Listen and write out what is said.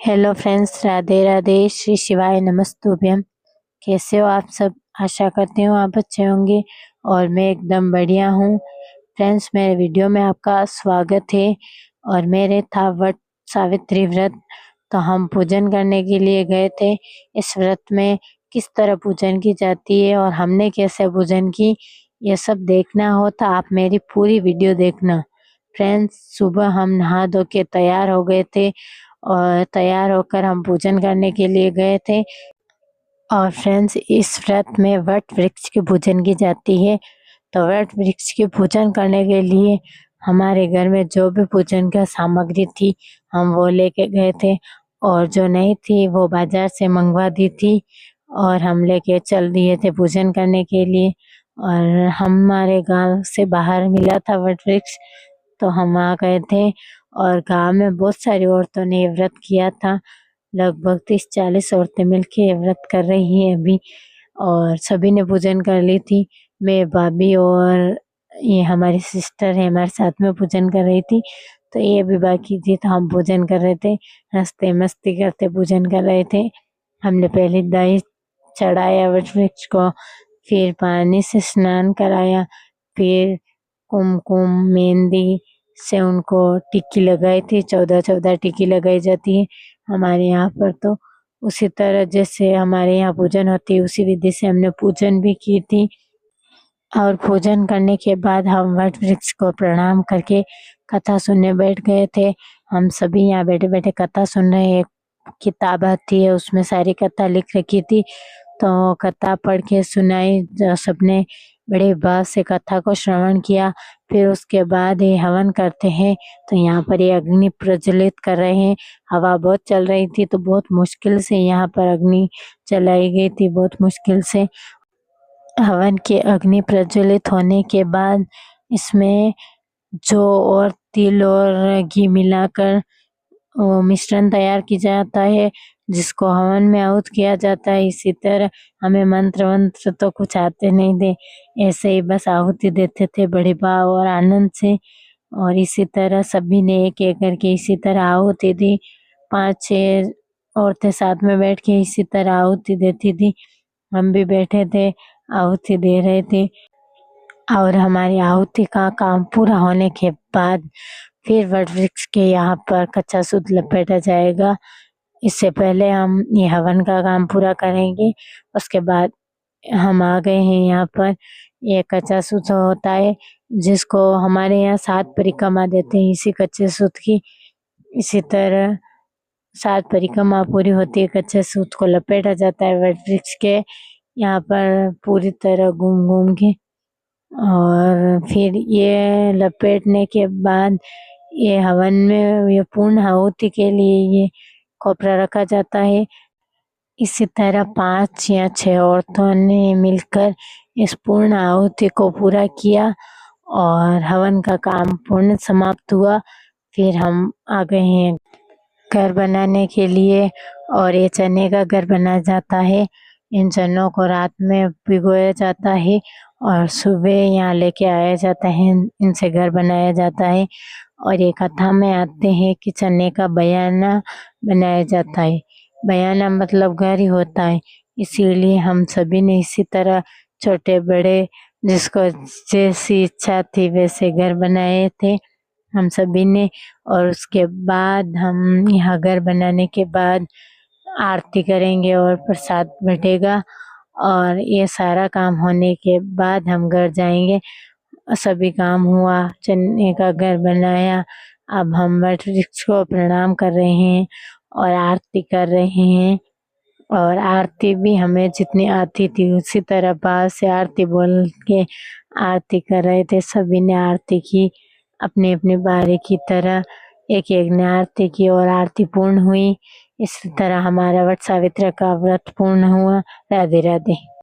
Hello friends, Radhe Radhe, Shri शिवाय नमस्तुभ्यम। कैसे हो आप सब? आशा करती हूँ आप अच्छे होंगे और मैं एकदम बढ़िया हूँ। फ्रेंड्स, मेरे वीडियो में आपका स्वागत है। और मेरे था वट सावित्री व्रत, तो हम पूजन करने के लिए गए थे। इस व्रत में किस तरह पूजन की जाती है और हमने कैसे पूजन की, ये सब देखना हो तो आप मेरी पूरी वीडियो देखना। फ्रेंड्स, सुबह हम नहा धो के तैयार हो गए थे और तैयार होकर हम पूजन करने के लिए गए थे। और फ्रेंड्स, इस व्रत में वट वृक्ष की पूजन की जाती है। तो वट वृक्ष की पूजन करने के लिए हमारे घर में जो भी पूजन का सामग्री थी हम वो लेके गए थे, और जो नहीं थी वो बाजार से मंगवा दी थी और हम लेके चल दिए थे पूजन करने के लिए। और हमारे गांव से बाहर मिला था वट वृक्ष, तो हम आ गए थे। और गांव में बहुत सारी औरतों ने ये व्रत किया था। लगभग 30-40 औरतें मिलके ये व्रत कर रही है अभी, और सभी ने पूजन कर ली थी। मैं, भाभी और ये हमारी सिस्टर है, हमारे साथ में पूजन कर रही थी। तो ये भी बाकी थी, तो हम पूजन कर रहे थे, हंसते मस्ती करते पूजन कर रहे थे। हमने पहले दही चढ़ाया वट वृक्ष को, फिर पानी से स्नान कराया, फिर कुमकुम मेहंदी से उनको टिक्की लगाई थी। 14-14 टिक्की लगाई जाती है हमारे यहाँ पर। तो उसी तरह जैसे हमारे यहाँ पूजन होती है उसी विधि से हमने पूजन भी की थी। और पूजन करने के बाद हम वट वृक्ष को प्रणाम करके कथा सुनने बैठ गए थे। हम सभी यहाँ बैठे बैठे कथा सुन रहे हैं। किताब आती है, उसमें सारी कथा लिख रखी थी, तो कथा पढ़ के सुनाई। सबने बड़े भाव से कथा को श्रवण किया। फिर उसके बाद ये हवन करते हैं। तो यहाँ पर ये अग्नि प्रज्वलित कर रहे हैं। हवा बहुत चल रही थी, तो बहुत मुश्किल से यहाँ पर अग्नि जलाई गई थी, बहुत मुश्किल से। हवन की अग्नि प्रज्वलित होने के बाद इसमें जो और तिल और घी मिलाकर वो मिश्रण तैयार किया जाता है, जिसको हवन में आहुत किया जाता है। इसी तरह हमें मंत्र वंत्र तो कुछ आते नहीं थे, ऐसे ही बस आहुति देते थे बड़े भाव और आनंद से। और इसी तरह सभी ने एक एक करके इसी तरह आहुति दी। 5-6 औरतें साथ में बैठ के इसी तरह आहुति देती थी। हम भी बैठे थे, आहुति दे रहे थे। और हमारी आहुति का काम पूरा होने के बाद फिर वट वृक्ष के यहाँ पर कच्चा सूत लपेटा जाएगा। इससे पहले हम ये हवन का काम पूरा करेंगे। उसके बाद हम आ गए हैं यहाँ पर। ये कच्चा सूत होता है, जिसको हमारे यहाँ 7 परिक्रमा देते हैं इसी कच्चे सूत की। इसी तरह 7 परिक्रमा पूरी होती है, कच्चे सूत को लपेटा जाता है वट वृक्ष के यहाँ पर पूरी तरह घूम घूम के। और फिर ये लपेटने के बाद ये हवन में ये पूर्ण आहुति के लिए ये कोपरा रखा जाता है। इसी तरह 5 या 6 औरतों ने मिलकर इस पूर्ण आहुति को पूरा किया और हवन का काम पूर्ण समाप्त हुआ। फिर हम आ गए हैं घर बनाने के लिए। और ये चने का घर बनाया जाता है। इन चनों को रात में भिगोया जाता है और सुबह यहाँ लेके आया जाता है, इनसे घर बनाया जाता है। और ये कथा में आते हैं कि चने का बयाना बनाया जाता है। बयाना मतलब घर ही होता है, इसीलिए हम सभी ने इसी तरह छोटे बड़े जिसको जैसी इच्छा थी वैसे घर बनाए थे हम सभी ने। और उसके बाद हम यहाँ घर बनाने के बाद आरती करेंगे और प्रसाद बटेगा। और ये सारा काम होने के बाद हम घर जाएंगे। सभी काम हुआ, चने का घर बनाया। अब हम वट वृक्ष को प्रणाम कर रहे हैं और आरती कर रहे हैं। और आरती भी हमें जितनी आती थी उसी तरह भाव से आरती बोल के आरती कर रहे थे। सभी ने आरती की अपनी अपनी बारी की तरह, एक एक ने आरती की और आरती पूर्ण हुई। इस तरह हमारा वट सावित्री का व्रत पूर्ण हुआ। राधे राधे।